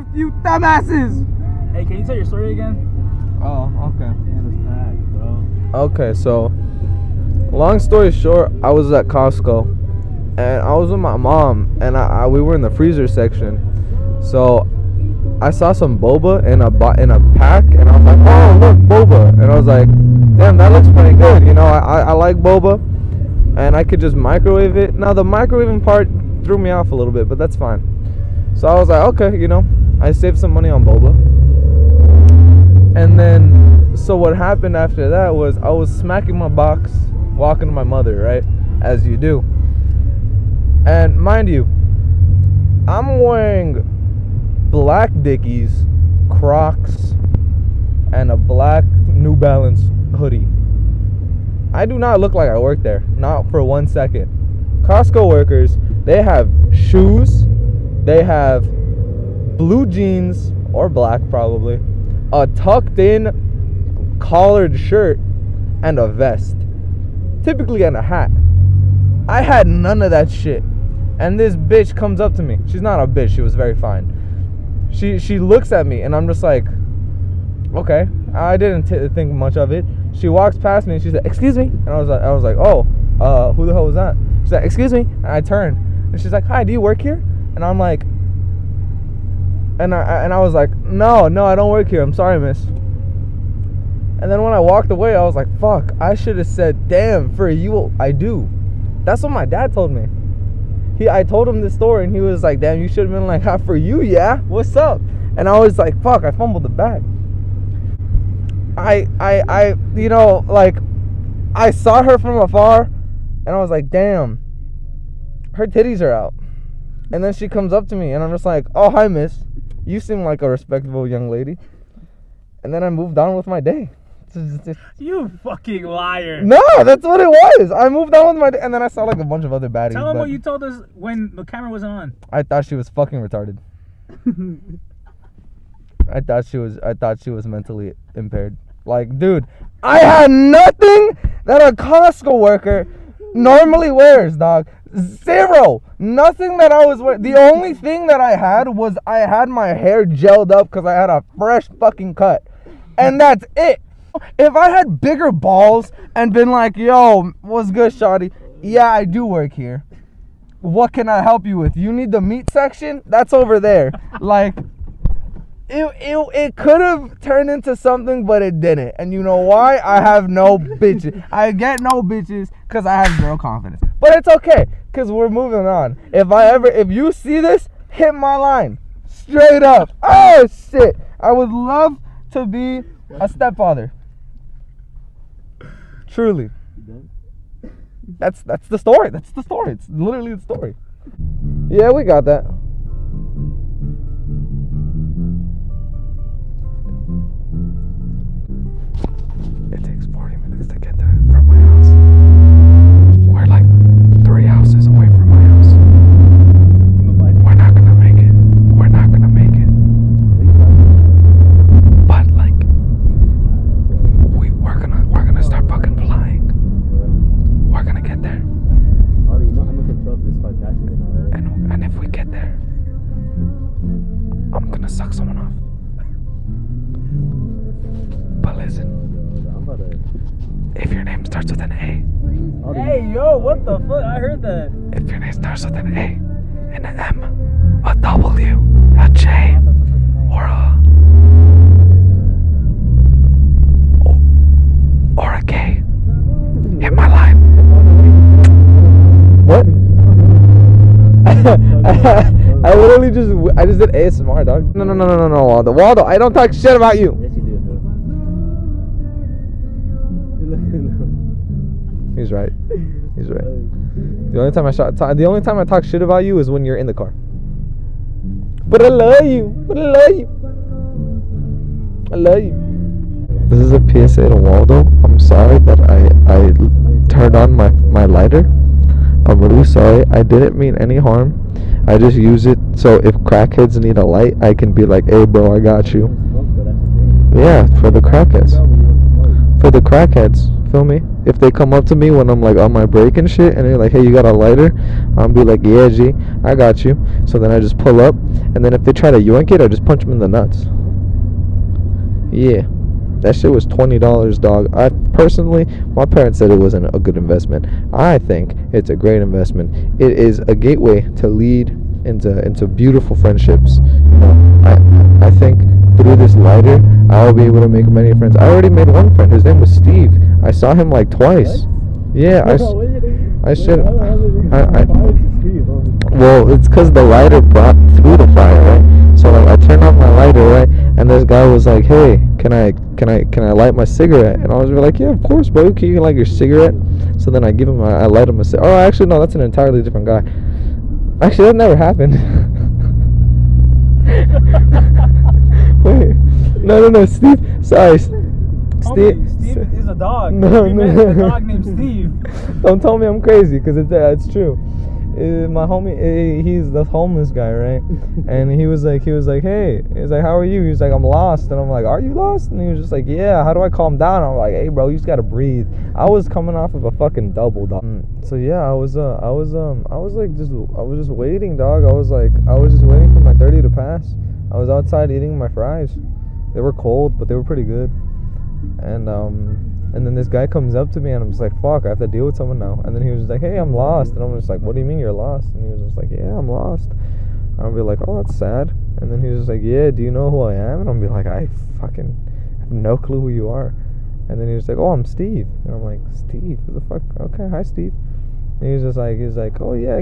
left, you dumbasses. Hey, can you tell your story again? Oh, okay. Okay, so long story short, I was at Costco and I was with my mom and we were in the freezer section. So I saw some boba in a pack and I was like, oh look, boba. And I was like, damn, that looks pretty good. You know, I like boba and I could just microwave it. Now the microwaving part threw me off a little bit, but that's fine. So I was like, okay, you know, I saved some money on boba. And then, so what happened after that was I was smacking my box, walking to my mother, right? As you do. And mind you, I'm wearing black Dickies, Crocs, and a black New Balance hoodie. I do not look like I work there, not for 1 second. Costco workers, they have shoes, they have blue jeans, or black probably, a tucked in collared shirt, and a vest. Typically, and a hat. I had none of that shit. And this bitch comes up to me. She's not a bitch, she was very fine. She looks at me and I'm just like, okay. I didn't think much of it. She walks past me and she said, excuse me. And I was like, oh, who the hell was that? She's like, excuse me. And I turned and she's like, hi, do you work here? And I'm like, and I was like, no, I don't work here. I'm sorry, miss. And then when I walked away, I was like, fuck, I should have said, damn, for you, I do. That's what my dad told me. I told him this story and he was like, damn, you should have been like, ah, for you, yeah, what's up? And I was like, fuck, I fumbled the bag. I you know, like, I saw her from afar and I was like, damn, her titties are out. And then she comes up to me and I'm just like, oh, hi, miss, you seem like a respectable young lady. And then I moved on with my day. You fucking liar. No, that's what it was. I moved on with my day. And then I saw like a bunch of other baddies. Tell them what you told us when the camera wasn't on. I thought she was fucking retarded. I thought she was mentally impaired. Like, dude, I had nothing that a Costco worker normally wears, dog. Zero. Nothing that I was wearing. The only thing that I had was I had my hair gelled up because I had a fresh fucking cut. And that's it. If I had bigger balls and been like, yo, what's good, shawty? Yeah, I do work here. What can I help you with? You need the meat section? That's over there. Like, it could have turned into something, but it didn't. And you know why? I have no bitches. I get no bitches because I have zero confidence. But it's okay, because we're moving on. If you see this, hit my line. Straight up. Oh, shit. I would love to be a stepfather. Truly. That's the story. That's the story. It's literally the story. Yeah, we got that. It takes 40 minutes to get there from my house. We're like 3 houses away from my house. We're not gonna make it. We're not gonna make it. But like, we're gonna start fucking flying. We're gonna get there. Aldo, you know I'm in control of this car crashing in, alright? And if we get there, I'm gonna suck someone off. But listen, I'm about to... if your name starts with an A. Aldo, Hey, yo, what the fuck? I heard that. If your name starts with an A, and an M, a W, a J, or a K, hit my line. What? I literally just did ASMR, dog. No, Waldo, I don't talk shit about you. Yes, you do, bro. He's right. The only time I talk shit about you is when you're in the car. But I love you. I love you. This is a PSA to Waldo. I'm sorry that I turned on my lighter. I'm really sorry. I didn't mean any harm. I just use it so if crackheads need a light, I can be like, hey bro, I got you. Yeah, for the crackheads. For the crackheads. feel me? If they come up to me when I'm like on my break and shit, and they're like, "Hey, you got a lighter?" I'll be like, "Yeah, G, I got you." So then I just pull up, and then if they try to yoink it, I just punch them in the nuts. Yeah, that shit was $20, dog. I personally, my parents said it wasn't a good investment. I think it's a great investment. It is a gateway to lead into beautiful friendships. You know, I think through this lighter, I'll be able to make many friends. I already made one friend. His name was Steve. I saw him like twice. Yeah, I should. Well, it's because the lighter brought through the fire, right? So like, I turned off my lighter, right? And this guy was like, "Hey, can I light my cigarette?" And I was like, "Yeah, of course, bro. Can you light your cigarette?" So then I give him, I light him a cigarette. Oh, actually, no, that's an entirely different guy. Actually, that never happened. Wait, no, Steve. Sorry, Homie, Steve is a dog. No, We met a dog named Steve. Don't tell me I'm crazy, because it's true. My homie, he's the homeless guy, right? And he was like, "Hey," he's like, "How are you?" He was like, "I'm lost." And I'm like, "Are you lost?" And he was just like, "Yeah, how do I calm down?" I'm like, "Hey, bro, you just gotta breathe." I was coming off of a fucking double, dog. So yeah, I was just waiting, dog. I was just waiting for my 30 to pass. I was outside eating my fries. They were cold, but they were pretty good. And then this guy comes up to me, and I'm just like, "Fuck, I have to deal with someone now." And then he was just like, "Hey, I'm lost." And I'm just like, "What do you mean you're lost?" And he was just like, "Yeah, I'm lost." And I'll be like, "Oh, that's sad." And then he was just like, "Yeah, do you know who I am?" And I'll be like, "I fucking have no clue who you are." And then he was like, "Oh, I'm Steve." And I'm like, "Steve? Who the fuck? Okay, hi, Steve." And he was like, "Oh yeah,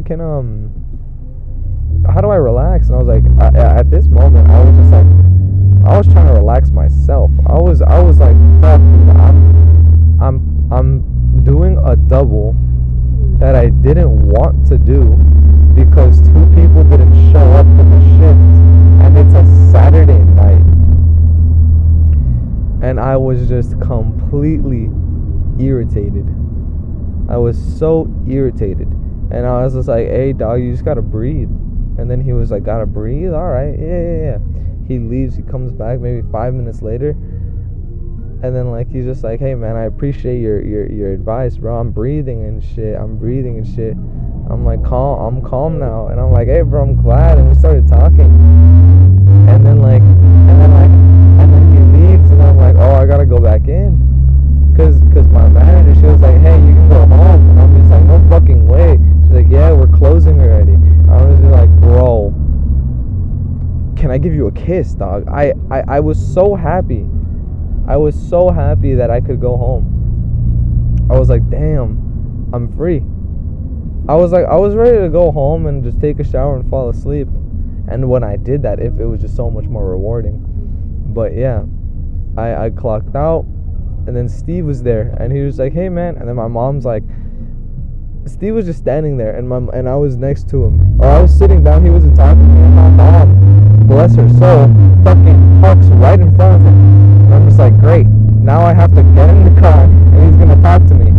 how do I relax?" And I was like, at this moment, I was just like, I was trying to relax myself. I was like, fuck, I'm doing a double that I didn't want to do because 2 people didn't show up for the shift, and it's a Saturday night. And I was just completely irritated. I was so irritated. And I was just like, "Hey, dog, you just gotta breathe." And then he was like, "Gotta breathe? Alright, yeah. He leaves, he comes back maybe 5 minutes later. And then like he's just like, "Hey man, I appreciate your advice, bro. I'm breathing and shit. I'm like I'm calm now." And I'm like, "Hey bro, I'm glad." And we started talking. And then he leaves, and I'm like, "Oh, I gotta go back in." Cause my manager, she was like, "Hey, you can go home." And I'm just like, "No fucking way." She's like, "Yeah, we're closing already." I was just like, "Bro, can I give you a kiss, dog?" I was so happy. I was so happy that I could go home. I was like, "Damn, I'm free." I was ready to go home and just take a shower and fall asleep. And when I did that, it was just so much more rewarding. But yeah, I clocked out, and then Steve was there, and he was like, "Hey man," and then my mom's like, Steve was just standing there, and I was next to him, or I was sitting down. He wasn't talking to me, and my mom, bless her soul, fucking parks right in front of him. And I'm just like, great. Now I have to get in the car, and he's gonna talk to me,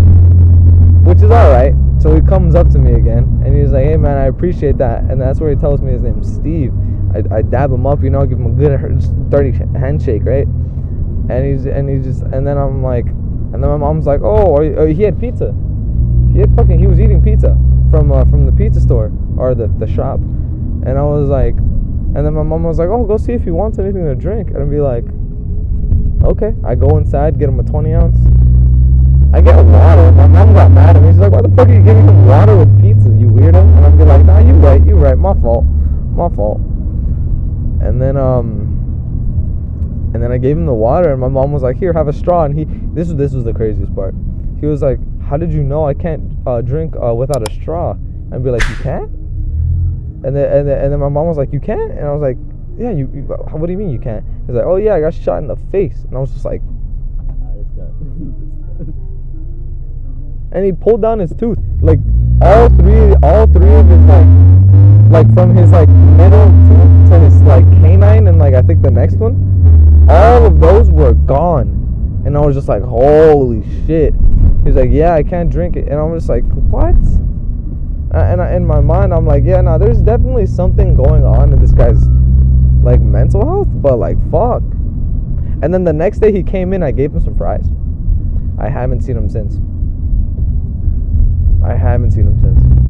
which is all right. So he comes up to me again, and he's like, "Hey man, I appreciate that." And that's where he tells me his name's Steve. I dab him up, you know, give him a good dirty handshake, right? And then I'm like, and then my mom's like, "Oh, he had pizza. He was eating pizza from the pizza store or the shop." And I was like, and then my mom was like, "Oh, go see if he wants anything to drink." And I'd be like, "Okay." I go inside, get him a 20 ounce. I get a water. My mom got mad at me. She's like, "Why the fuck are you giving him water with pizza, you weirdo?" And I'd be like, "Nah, you right. My fault. And then I gave him the water, and my mom was like, "Here, have a straw." And this was the craziest part. He was like, "How did you know I can't drink without a straw?" And I'd be like, "You can't?" And then my mom was like, "You can't?" And I was like, "Yeah, you what do you mean you can't?" He's like, "Oh yeah, I got shot in the face." And I was just like, and he pulled down his tooth, like all three of his like from his like middle tooth to his like canine, and like I think the next one, all of those were gone. And I was just like, holy shit. He's like, "Yeah, I can't drink it." And I was just like, what? And in my mind, I'm like, yeah, no, there's definitely something going on in this guy's like mental health, but like fuck. And then the next day he came in, I gave him some fries. I haven't seen him since.